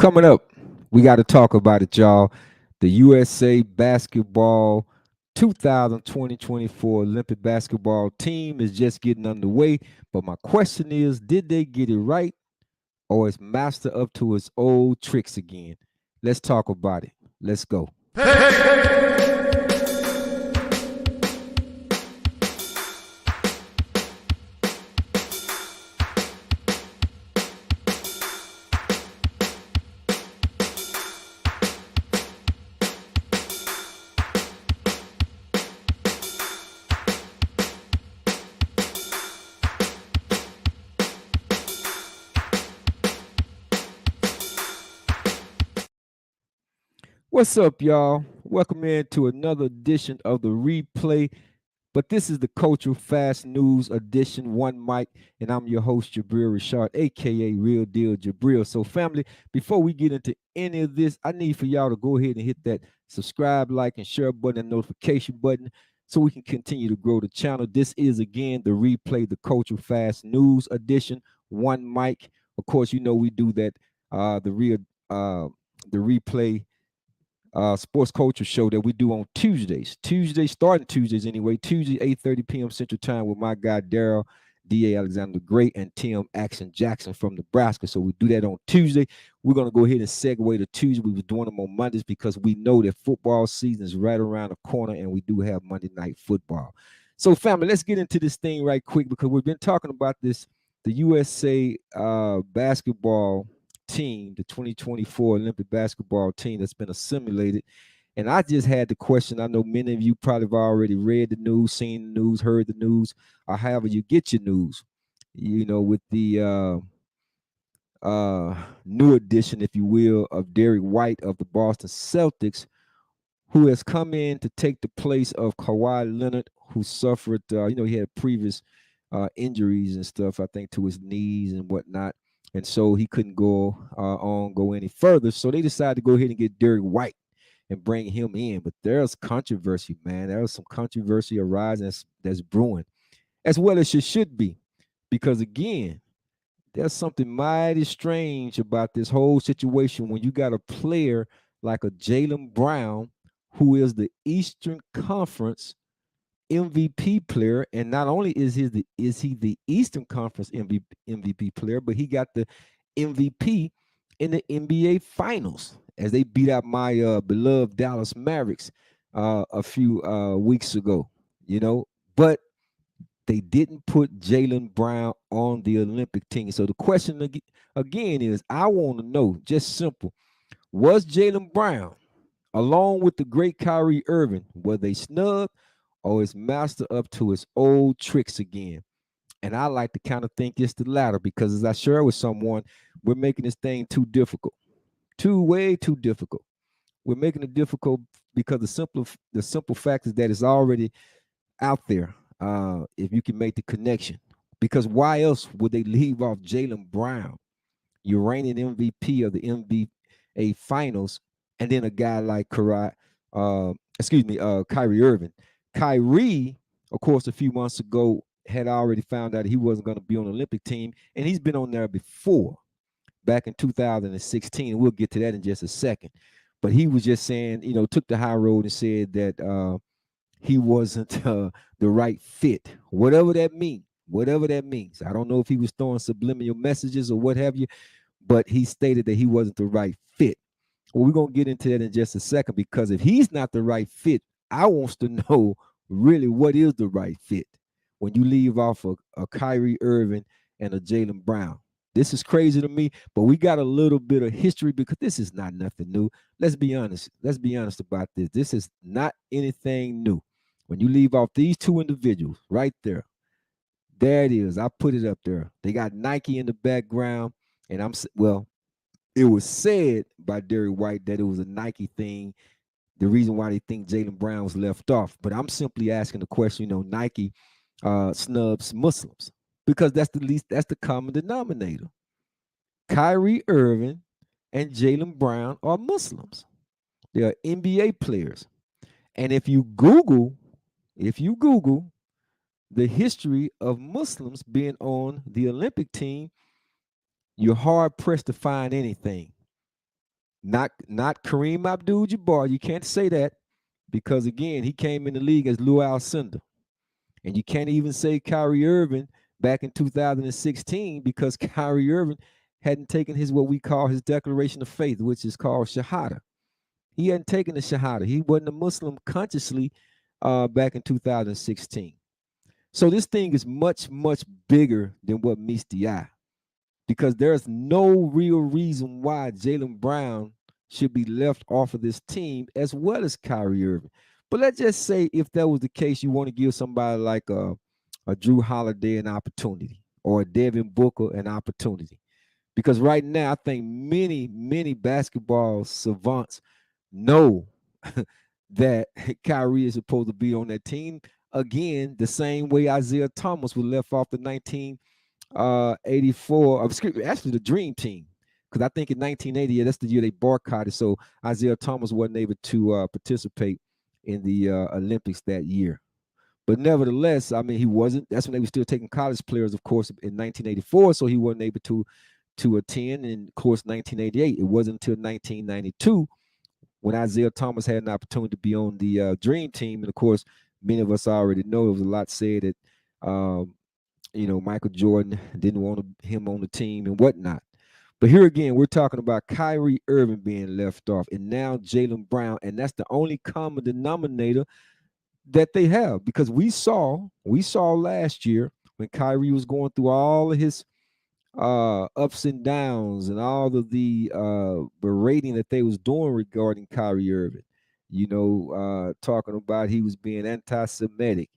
Coming up, we got to talk about it, y'all. The USA basketball 2020-24 Olympic basketball team is just getting underway. But my question is, did they get it right or is Master up to his old tricks again? Let's talk about it. Let's go. What's up, y'all? Welcome in to another edition of the replay. But this is the Cultural Fast News edition, one mic, and I'm your host, Jabril Rashard, aka Real Deal Jabril. So, family, before we get into any of this, I need for y'all to go ahead and hit that subscribe, like, and share button and notification button so we can continue to grow the channel. This is again the replay, the Cultural Fast News edition, one mic. Of course, you know we do that. The replay sports culture show that we do on Tuesdays. Starting Tuesdays anyway. Tuesday, 8:30 p.m. Central Time with my guy Daryl D.A. Alexander Great and Tim Action Jackson from Nebraska. So we do that on Tuesday. We're going to go ahead and segue to Tuesday. We were doing them on Mondays because we know that football season is right around the corner and we do have Monday night football. So, family, let's get into this thing right quick because we've been talking about this, the USA basketball team, the 2024 Olympic basketball team that's been assimilated. And I just had the question. I know many of you probably have already read the news, seen the news, heard the news, or however you get your news, you know, with the new addition, if you will, of Derek White of the Boston Celtics, who has come in to take the place of Kawhi Leonard, who suffered, he had previous injuries and stuff, I think, to his knees and whatnot. And so he couldn't go any further. So they decided to go ahead and get Derek White and bring him in. But there's controversy, man. There's some controversy arising that's brewing, as well as it should be. Because again, there's something mighty strange about this whole situation when you got a player like a Jaylen Brown, who is the Eastern Conference MVP player, and not only is he the Eastern Conference MVP player, but he got the MVP in the NBA Finals as they beat out my beloved Dallas Mavericks a few weeks ago. But they didn't put Jaylen Brown on the Olympic team. So the question again is, I want to know, just simple, was Jaylen Brown, along with the great Kyrie Irving, were they snubbed? Or is Master up to his old tricks again? And I like to kind of think it's the latter because, as I share with someone, we're making this thing too difficult, way too difficult. We're making it difficult because the simple fact is that it's already out there. If you can make the connection, because why else would they leave off Jaylen Brown, your reigning MVP of the NBA Finals, and then a guy like Kyrie Irving. Kyrie, of course, a few months ago had already found out he wasn't going to be on the Olympic team, and he's been on there before, back in 2016. We'll get to that in just a second. But he was just saying, took the high road and said that he wasn't the right fit, whatever that means. Whatever that means. I don't know if he was throwing subliminal messages or what have you, but he stated that he wasn't the right fit. Well, we're going to get into that in just a second, because if he's not the right fit, I wants to know really what is the right fit when you leave off a Kyrie Irving and a Jaylen Brown. This is crazy to me, but we got a little bit of history because this is not nothing new. Let's be honest. Let's be honest about this. This is not anything new. When you leave off these two individuals right there, there it is. I put it up there. They got Nike in the background, and it was said by Derek White that it was a Nike thing, the reason why they think Jaylen Brown was left off. But I'm simply asking the question, Nike snubs Muslims because that's the common denominator. Kyrie Irving and Jaylen Brown are Muslims. They are NBA players. And if you Google the history of Muslims being on the Olympic team, you're hard pressed to find anything. Not Kareem Abdul-Jabbar. You can't say that because again, he came in the league as Lou Alcindor. And you can't even say Kyrie Irving back in 2016 because Kyrie Irving hadn't taken his what we call his declaration of faith, which is called Shahada. He hadn't taken the Shahada. He wasn't a Muslim consciously back in 2016. So this thing is much, much bigger than what meets the eye because there's no real reason why Jaylen Brown should be left off of this team as well as Kyrie Irving. But let's just say if that was the case, you want to give somebody like a Drew Holiday an opportunity or a Devin Booker an opportunity. Because right now, I think many basketball savants know that Kyrie is supposed to be on that team. Again, the same way Isaiah Thomas was left off the 1984, actually the Dream Team. Because I think in 1980, that's the year they boycotted. So Isaiah Thomas wasn't able to participate in the Olympics that year. But nevertheless, I mean, he wasn't. That's when they were still taking college players, of course, in 1984. So he wasn't able to attend. And of course, 1988. It wasn't until 1992 when Isaiah Thomas had an opportunity to be on the Dream Team. And of course, many of us already know it was a lot said that, Michael Jordan didn't want him on the team and whatnot. But here again, we're talking about Kyrie Irving being left off, and now Jaylen Brown, and that's the only common denominator that they have because we saw last year when Kyrie was going through all of his ups and downs and all of the berating that they was doing regarding Kyrie Irving, talking about he was being anti-Semitic.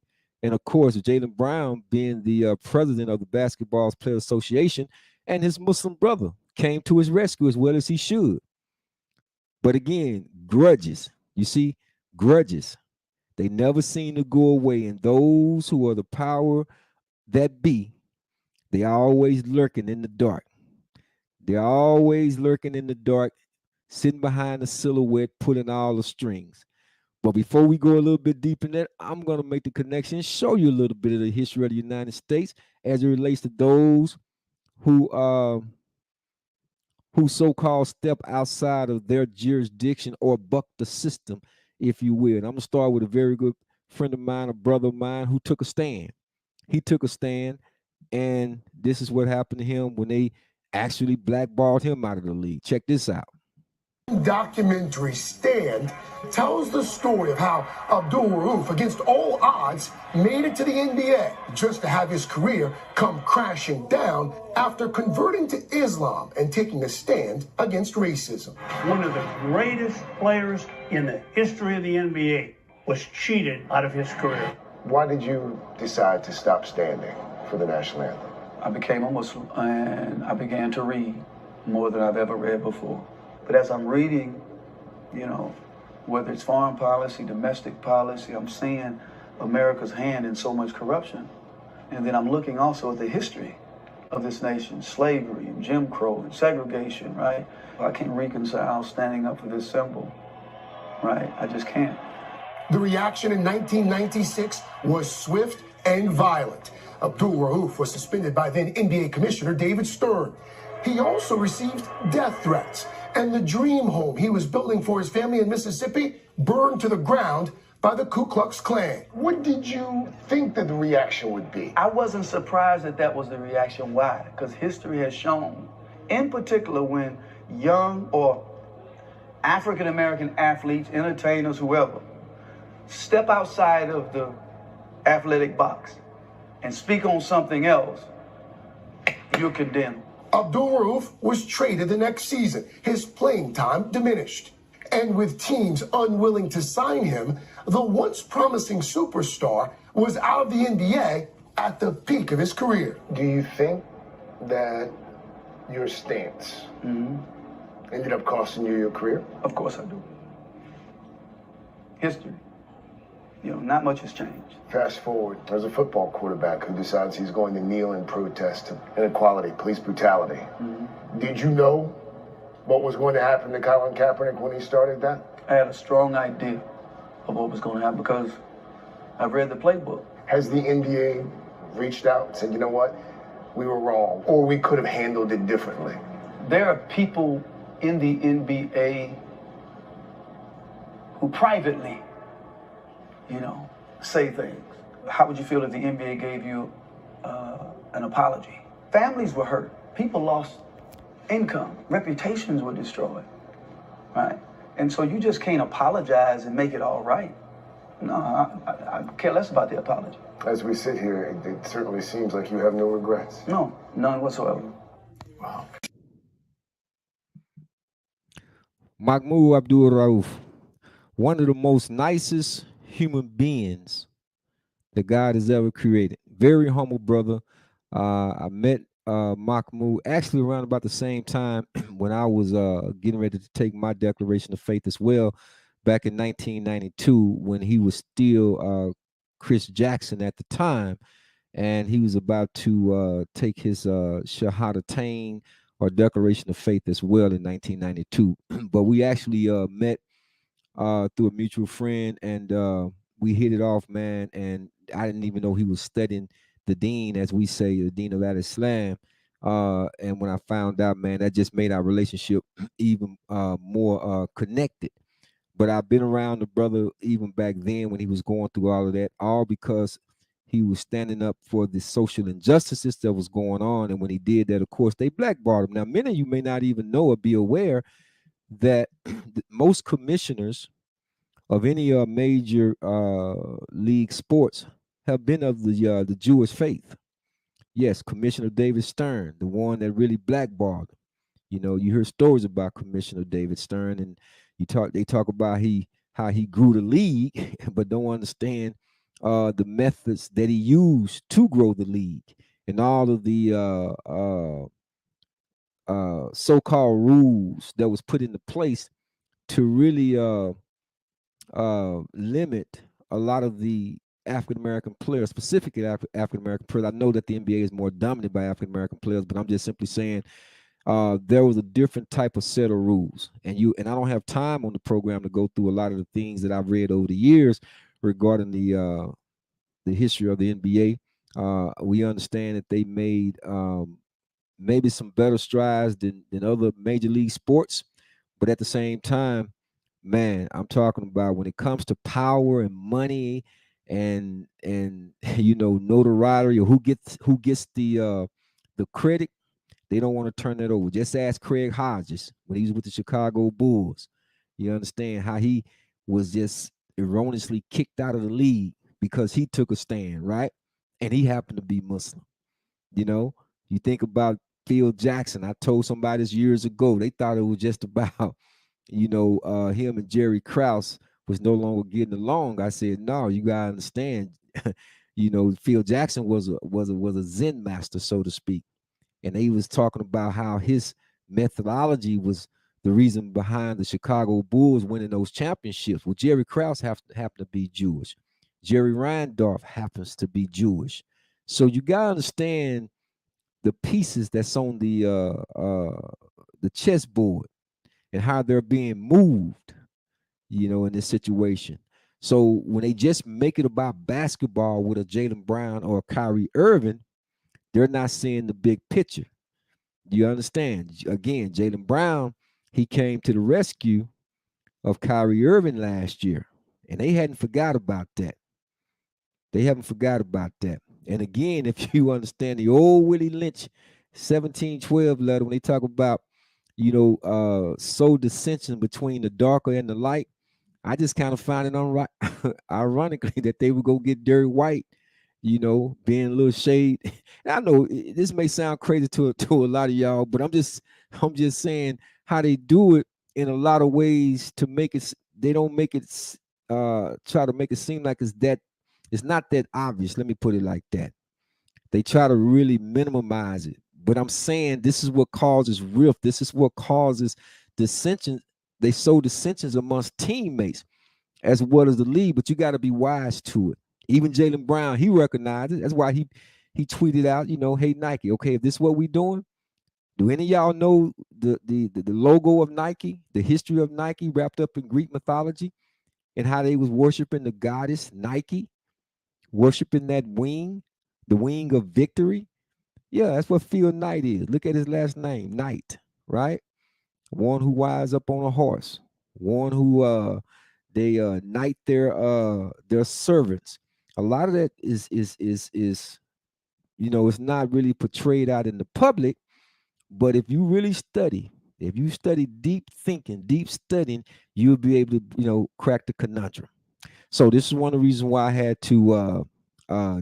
And of course, Jaylen Brown being the president of the Basketball Players Association and his Muslim brother came to his rescue as well as he should. But again, grudges, you see, grudges. They never seem to go away. And those who are the power that be, they are always lurking in the dark. They're always lurking in the dark, sitting behind the silhouette, pulling all the strings. But before we go a little bit deep in that, I'm going to make the connection, show you a little bit of the history of the United States as it relates to those who so-called step outside of their jurisdiction or buck the system, if you will. And I'm going to start with a very good friend of mine, a brother of mine who took a stand. He took a stand, and this is what happened to him when they actually blackballed him out of the league. Check this out. Documentary Stand tells the story of how Abdul Rauf, against all odds, made it to the NBA just to have his career come crashing down after converting to Islam and taking a stand against racism. One of the greatest players in the history of the NBA was cheated out of his career. Why did you decide to stop standing for the national anthem? I became a Muslim and I began to read more than I've ever read before. But as I'm reading, whether it's foreign policy, domestic policy, I'm seeing America's hand in so much corruption. And then I'm looking also at the history of this nation, slavery and Jim Crow and segregation, right? I can't reconcile standing up for this symbol, right? I just can't. The reaction in 1996 was swift and violent. Abdul Rauf was suspended by then NBA Commissioner David Stern. He also received death threats, and the dream home he was building for his family in Mississippi burned to the ground by the Ku Klux Klan. What did you think that the reaction would be? I wasn't surprised that was the reaction. Why? Because history has shown, in particular when young or African-American athletes, entertainers, whoever, step outside of the athletic box and speak on something else, you're condemned. Abdul Rauf was traded the next season. His playing time diminished. And with teams unwilling to sign him, the once promising superstar was out of the NBA at the peak of his career. Do you think that your stance ended up costing you your career? Of course I do. History. Not much has changed. Fast forward, there's a football quarterback who decides he's going to kneel in protest to inequality, police brutality. Did you know what was going to happen to Colin Kaepernick when he started that? I had a strong idea of what was going to happen because I've read the playbook. Has the NBA reached out and said, you know what, we were wrong, or we could have handled it differently? There are people in the NBA who privately, say things. How would you feel if the NBA gave you an apology? Families were hurt. People lost income. Reputations were destroyed, right? And so you just can't apologize and make it all right. No, I care less about the apology. As we sit here, it certainly seems like you have no regrets. No, none whatsoever. Wow. Mahmoud Abdul Rauf, one of the most nicest human beings that God has ever created. Very humble brother. I met Mahmoud actually around about the same time when I was getting ready to take my declaration of faith as well, back in 1992 when he was still Chris Jackson at the time, and he was about to take his Shahadatain or declaration of faith as well in 1992. But we actually met through a mutual friend, and we hit it off, man. And I didn't even know he was studying the dean, as we say, the dean of Al-Islam. And when I found out, man, that just made our relationship even more connected. But I've been around the brother even back then when he was going through all of that, all because he was standing up for the social injustices that was going on. And when he did that, of course, they blackballed him. Now, many of you may not even know or be aware that most commissioners of any major league sports have been of the Jewish faith. Yes, Commissioner David Stern, the one that really blackballed him. You hear stories about Commissioner David Stern, and they talk about how he grew the league, but don't understand the methods that he used to grow the league and all of the so-called rules that was put into place to really limit a lot of the African American players, specifically African American players. I know that the NBA is more dominated by African American players, but I'm just simply saying there was a different type of set of rules, and I don't have time on the program to go through a lot of the things that I've read over the years regarding the history of the NBA. We understand that they made maybe some better strides than other major league sports, but at the same time, man, I'm talking about when it comes to power and money and notoriety, or who gets the credit. They don't want to turn that over. Just ask Craig Hodges when he was with the Chicago Bulls. You understand how he was just erroneously kicked out of the league because he took a stand, right? And he happened to be Muslim. You think about Phil Jackson. I told somebody this years ago. They thought it was just about, him and Jerry Krause was no longer getting along. I said, no, you gotta understand. Phil Jackson was a Zen master, so to speak, and he was talking about how his methodology was the reason behind the Chicago Bulls winning those championships. Well, Jerry Krause happened to be Jewish. Jerry Randolph happens to be Jewish. So you gotta understand the pieces that's on the chessboard and how they're being moved, in this situation. So when they just make it about basketball with a Jaylen Brown or a Kyrie Irving, they're not seeing the big picture. You understand? Again, Jaylen Brown, he came to the rescue of Kyrie Irving last year, and they hadn't forgot about that. They haven't forgot about that. And again, if you understand the old Willie Lynch 1712 letter, when they talk about, sow dissension between the darker and the light, I just kind of find it ironically that they would go get Derry White, being a little shade. And I know this may sound crazy to a lot of y'all, but I'm just saying how they do it in a lot of ways to make it. They don't make it try to make it seem like it's not that obvious. Let me put it like that. They try to really minimize it. But I'm saying this is what causes rift. This is what causes dissension. They sow dissensions amongst teammates as well as the league, but you got to be wise to it. Even Jaylen Brown, he recognized it. That's why he tweeted out, hey Nike, okay, if this is what we doing, do any of y'all know the logo of Nike, the history of Nike wrapped up in Greek mythology and how they was worshiping the goddess Nike, worshiping that wing, the wing of victory? Yeah, that's what Phil Knight is. Look at his last name, Knight, right? one who rides up on a horse, one who they knight their servants. A lot of that is it's not really portrayed out in the public, but if you study deep thinking, deep studying, you'll be able to crack the conundrum. So this is one of the reasons why I had to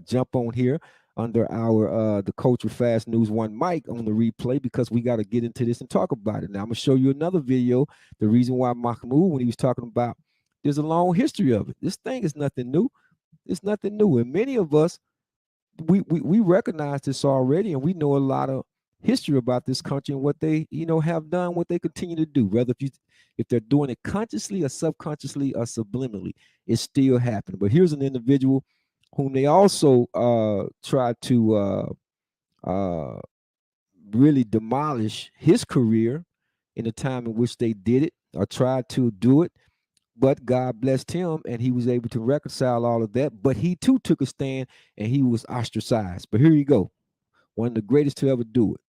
jump on here under our the Culture Fast News One mic on the replay, because we got to get into this and talk about it. Now I'm gonna show you another video. The reason why Mahmoud, when he was talking about, there's a long history of it. This thing is nothing new. It's nothing new, and many of us we recognize this already, and we know a lot of history about this country and what they have done, what they continue to do. Whether if they're doing it consciously or subconsciously or subliminally, it's still happening. But here's an individual whom they also tried to really demolish his career in the time in which they did it or tried to do it. But God blessed him, and he was able to reconcile all of that. But he too took a stand, and he was ostracized. But here you go, one of the greatest to ever do it.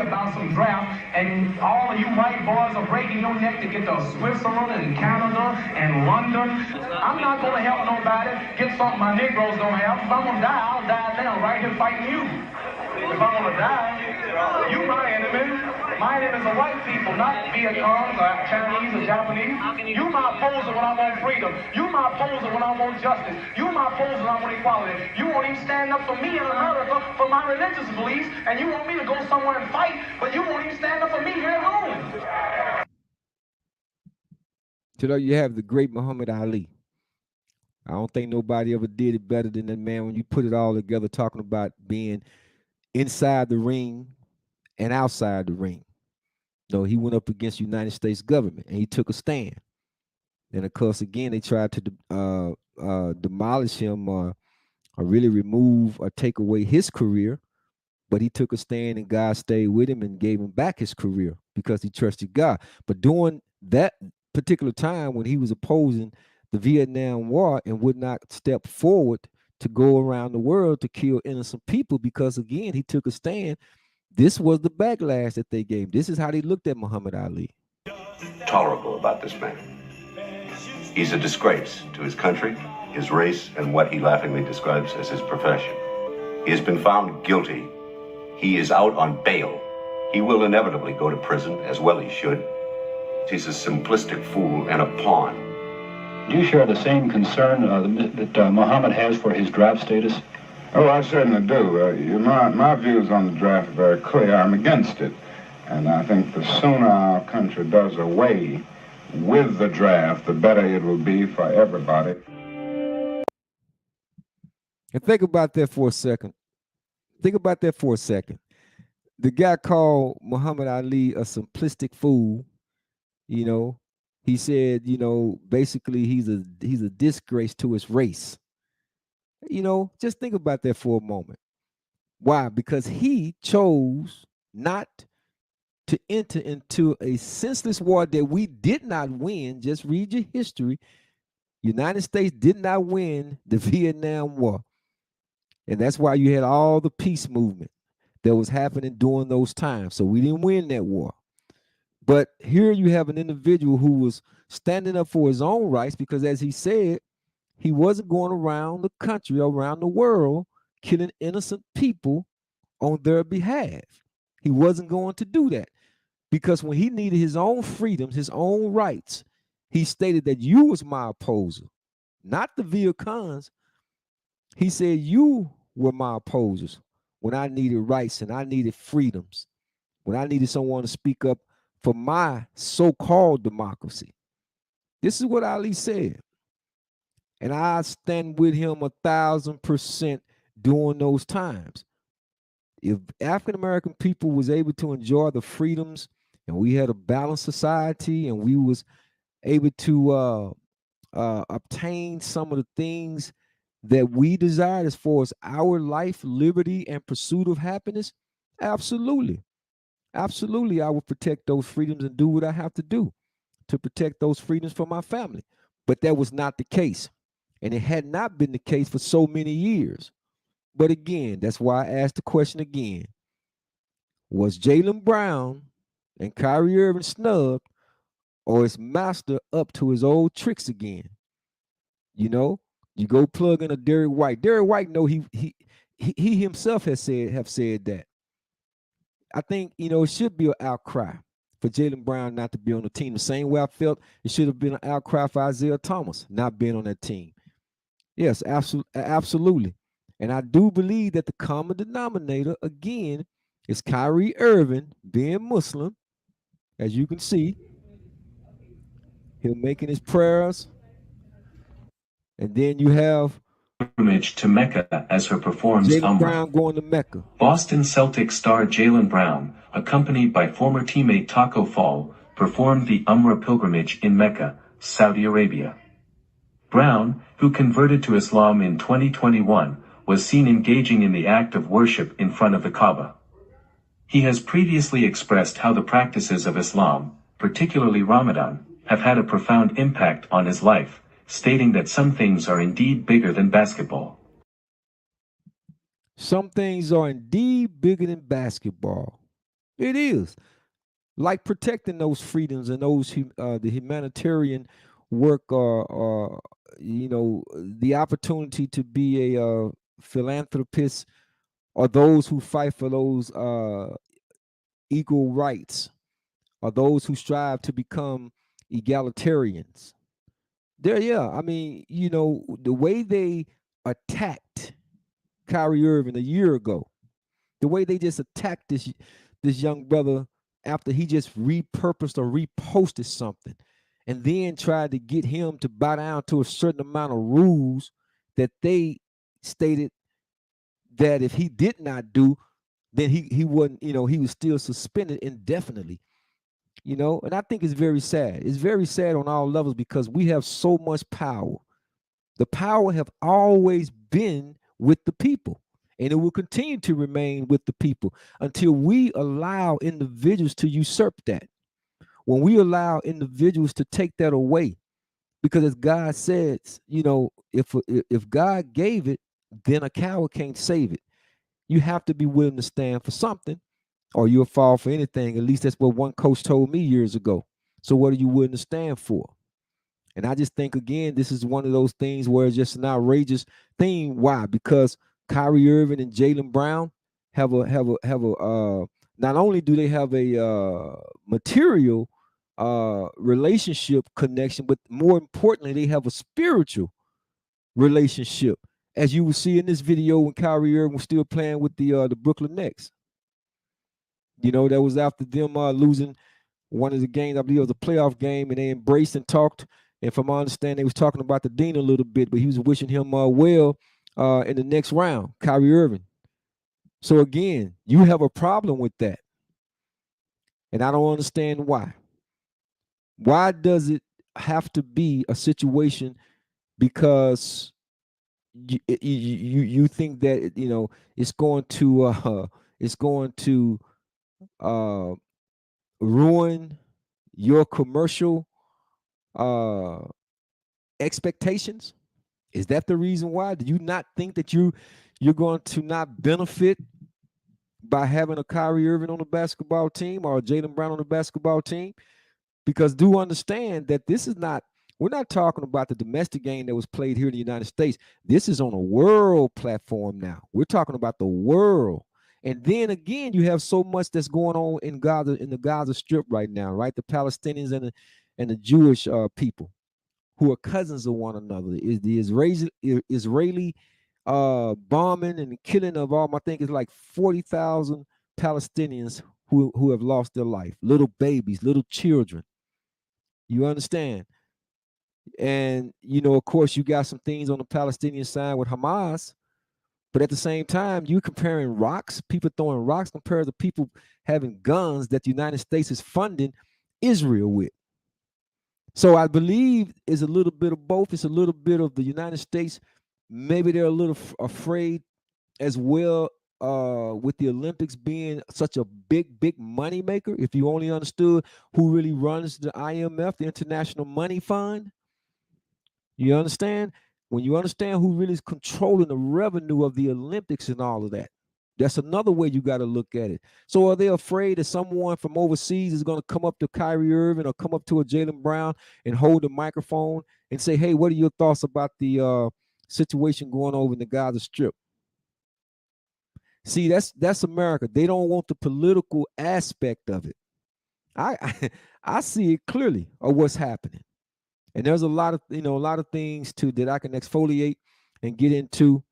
About some draft, and all of you white boys are breaking your neck to get to Switzerland and Canada and London. I'm not going to help nobody get something my Negroes don't have. If I'm going to die, I'll die now, right here fighting you. If I'm going to die, you my enemy. My enemy is the white people, not Vietcong's or Chinese or Japanese. You my opposer when I want freedom. You my opposer when I want justice. You my opposer when I want equality. You won't even stand up for me in America for my religious beliefs, and you want me to go somewhere and fight, but you won't even stand up for me here at home. Today you have the great Muhammad Ali. I don't think nobody ever did it better than that man. When you put it all together, talking about being inside the ring and outside the ring. No, he went up against the United States government, and he took a stand. And of course, again, they tried to demolish him or really remove or take away his career. But he took a stand, and God stayed with him and gave him back his career because he trusted God. But during that particular time when he was opposing the Vietnam War and would not step forward to go around the world to kill innocent people, because again, he took a stand, this was the backlash that they gave. This is how they looked at Muhammad Ali. Tolerable about this man. He's a disgrace to his country, his race, and what he laughingly describes as his profession. He has been found guilty. He is out on bail. He will inevitably go to prison, as well he should. He's a simplistic fool and a pawn. Do you share the same concern that Muhammad has for his draft status? Oh, I certainly do. My views on the draft are very clear. I'm against it. And I think the sooner our country does away with the draft, the better it will be for everybody. And think about that for a second. The guy called Muhammad Ali a simplistic fool. He said, basically he's a disgrace to his race. Just think about that for a moment. Why? Because he chose not to enter into a senseless war that we did not win. Just read your history. United States did not win the Vietnam War. And that's why you had all the peace movement that was happening during those times. So we didn't win that war. But here you have an individual who was standing up for his own rights, because as he said, he wasn't going around the country, around the world, killing innocent people on their behalf. He wasn't going to do that, because when he needed his own freedoms, his own rights, he stated that you was my opposer, not the Viet Congs. He said you were my opposers when I needed rights and I needed freedoms, when I needed someone to speak up for my so-called democracy. This is what Ali said. And I stand with him 1,000% during those times. If African-American people was able to enjoy the freedoms, and we had a balanced society, and we was able to obtain some of the things that we desired as far as our life, liberty, and pursuit of happiness, absolutely. Absolutely, I will protect those freedoms and do what I have to do to protect those freedoms for my family. But that was not the case. And it had not been the case for so many years. But again, that's why I asked the question again. Was Jaylen Brown and Kyrie Irving snubbed, or is master up to his old tricks again. You know, you go plug in a Derek White. Derek White know he himself have said that. I think, it should be an outcry for Jaylen Brown not to be on the team. The same way I felt it should have been an outcry for Isaiah Thomas not being on that team. Yes, absolutely. And I do believe that the common denominator, again, is Kyrie Irving being Muslim. As you can see, him making his prayers. And then you have pilgrimage to Mecca as her performs Jaylen Umrah. Brown going to Mecca. Boston Celtics star Jaylen Brown, accompanied by former teammate Taco Fall, performed the Umrah pilgrimage in Mecca, Saudi Arabia. Brown, who converted to Islam in 2021, was seen engaging in the act of worship in front of the Kaaba. He has previously expressed how the practices of Islam, particularly Ramadan, have had a profound impact on his life, stating that some things are indeed bigger than basketball. Some things are indeed bigger than basketball. It is. Like protecting those freedoms and those the humanitarian work, or the opportunity to be a philanthropist, or those who fight for those equal rights, or those who strive to become egalitarians. I mean, the way they attacked Kyrie Irving a year ago, the way they just attacked this young brother after he just repurposed or reposted something, and then tried to get him to bow down to a certain amount of rules that they stated that if he did not do, then he wouldn't, he was still suspended indefinitely. And I think it's very sad. It's very sad on all levels because we have so much power. The power have always been with the people, and it will continue to remain with the people until we allow individuals to usurp that. When we allow individuals to take that away, because as God says, if God gave it, then a coward can't save it. You have to be willing to stand for something, or you'll fall for anything. At least that's what one coach told me years ago. So what are you willing to stand for? And I just think, again, this is one of those things where it's just an outrageous thing. Why? Because Kyrie Irving and Jaylen Brown have a not only do they have a material relationship connection, but more importantly, they have a spiritual relationship. As you will see in this video when Kyrie Irving was still playing with the Brooklyn Nets. That was after them losing one of the games. I believe it was a playoff game, and they embraced and talked. And from my understanding, they was talking about the dean a little bit, but he was wishing him well in the next round, Kyrie Irving. So again, you have a problem with that, and I don't understand why. Why does it have to be a situation because you think that it's going to ruin your commercial expectations? Is that the reason why? Do you not think that you're going to not benefit by having a Kyrie Irving on the basketball team or a Jaylen Brown on the basketball team? Because do understand that we're not talking about the domestic game that was played here in the United States. This is on a world platform now. We're talking about the world. And then again, you have so much that's going on in Gaza, in the Gaza Strip right now, right? The Palestinians and the Jewish people who are cousins of one another. Is the Israeli bombing and killing of I think it's like 40,000 Palestinians who have lost their life, little babies, little children. You understand? And of course, you got some things on the Palestinian side with Hamas. But at the same time, you're comparing rocks, people throwing rocks compared to people having guns that the United States is funding Israel with. So I believe it's a little bit of both. It's a little bit of the United States. Maybe they're a little afraid as well with the Olympics being such a big money maker. If you only understood who really runs the IMF, the International Money Fund, you understand? When you understand who really is controlling the revenue of the Olympics and all of that, That's another way you got to look at it. So are they afraid that someone from overseas is going to come up to Kyrie Irving or come up to a Jaylen Brown and hold the microphone and say, hey, what are your thoughts about the situation going over in the Gaza Strip? See, that's America. They don't want the political aspect of it. I see it clearly of what's happening. And there's a lot of things too that I can exfoliate and get into,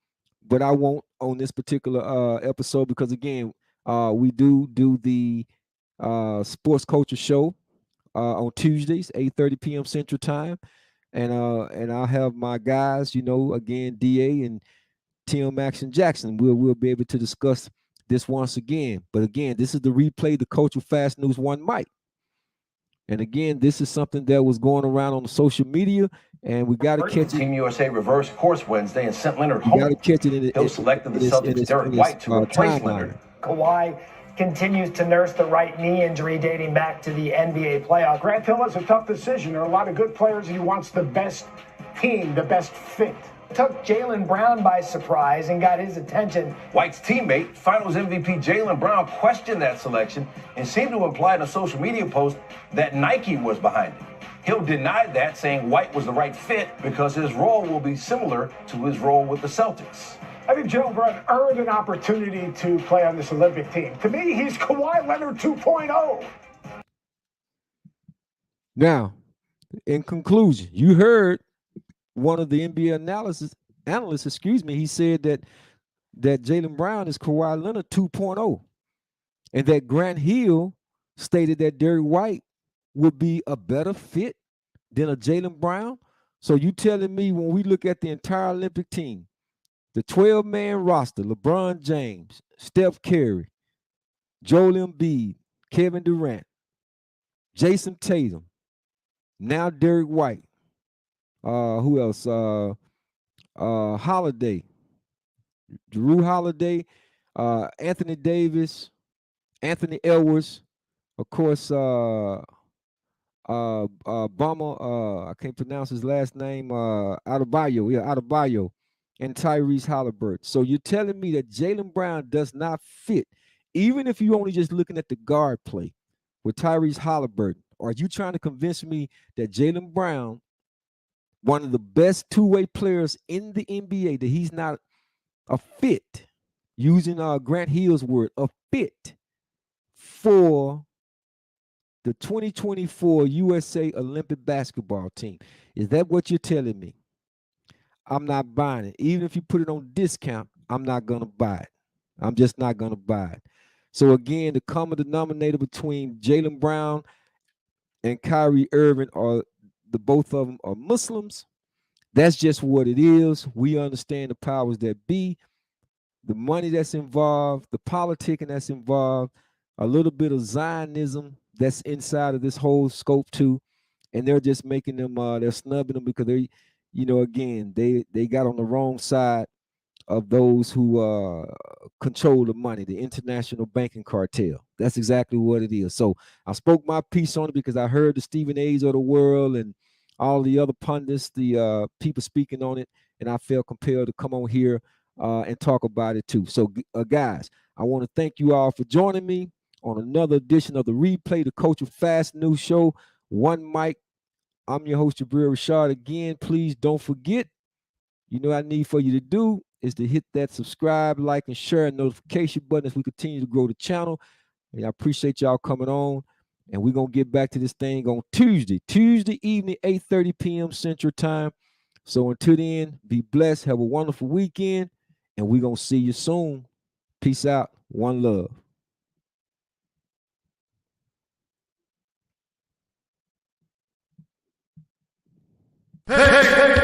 but I won't on this particular episode because again, we do the sports culture show on Tuesdays, 8:30 p.m. Central Time, and I'll have my guys, again, DA and Tim Action Jackson. We'll be able to discuss this once again. But again, this is the replay, the Cultural Fast News One Mic. And again, this is something that was going around on the social media, and we got to catch it. Team USA reversed course Wednesday and sent Leonard home. Got to catch it He'll select the Celtics' Derek White to replace Leonard. Kawhi continues to nurse the right knee injury dating back to the NBA playoff. Grant Hill has a tough decision. There are a lot of good players, and he wants the best team, the best fit. Took Jaylen Brown by surprise and got his attention. White's teammate, Finals MVP Jaylen Brown, questioned that selection and seemed to imply in a social media post that Nike was behind it. Hill denied that, saying White was the right fit because his role will be similar to his role with the Celtics. I think Jaylen Brown earned an opportunity to play on this Olympic team. To me, he's Kawhi Leonard 2.0. Now, in conclusion, you heard one of the NBA analysts, he said that Jaylen Brown is Kawhi Leonard 2.0, and that Grant Hill stated that Derek White would be a better fit than a Jaylen Brown. So you telling me when we look at the entire Olympic team, the 12-man roster, LeBron James, Steph Curry, Joel Embiid, Kevin Durant, Jason Tatum, now Derek White, who else? Holiday, Drew Holiday, Anthony Davis, Anthony Edwards, of course, Bama, I can't pronounce his last name, Adebayo, and Tyrese Halliburton. So you're telling me that Jaylen Brown does not fit, even if you're only just looking at the guard play with Tyrese Halliburton? Or are you trying to convince me that Jaylen Brown, one of the best two-way players in the NBA, that he's not a fit, using Grant Hill's word, a fit for the 2024 USA Olympic basketball team? Is that what you're telling me? I'm not buying it. Even if you put it on discount, I'm not going to buy it. I'm just not going to buy it. So again, the common denominator between Jaylen Brown and Kyrie Irving are both of them are Muslims. That's just what it is. We understand the powers that be, the money that's involved, the politicking that's involved, a little bit of Zionism that's inside of this whole scope too. And they're just making them, they're snubbing them because they, again, they got on the wrong side of those who control the money, the international banking cartel. That's exactly what it is. So I spoke my piece on it because I heard the Stephen A's of the world and all the other pundits, the people speaking on it, and I felt compelled to come on here and talk about it too. So guys, I want to thank you all for joining me on another edition of the Replay, the Culture Fast News Show, One Mic. I'm your host, Jabril Rashad. Again, please don't forget, what I need for you to do is to hit that subscribe, like, and share and notification button as we continue to grow the channel. And I appreciate y'all coming on. And we're going to get back to this thing on Tuesday evening, 8:30 p.m. Central Time. So until then, be blessed. Have a wonderful weekend. And we're going to see you soon. Peace out. One love. Hey!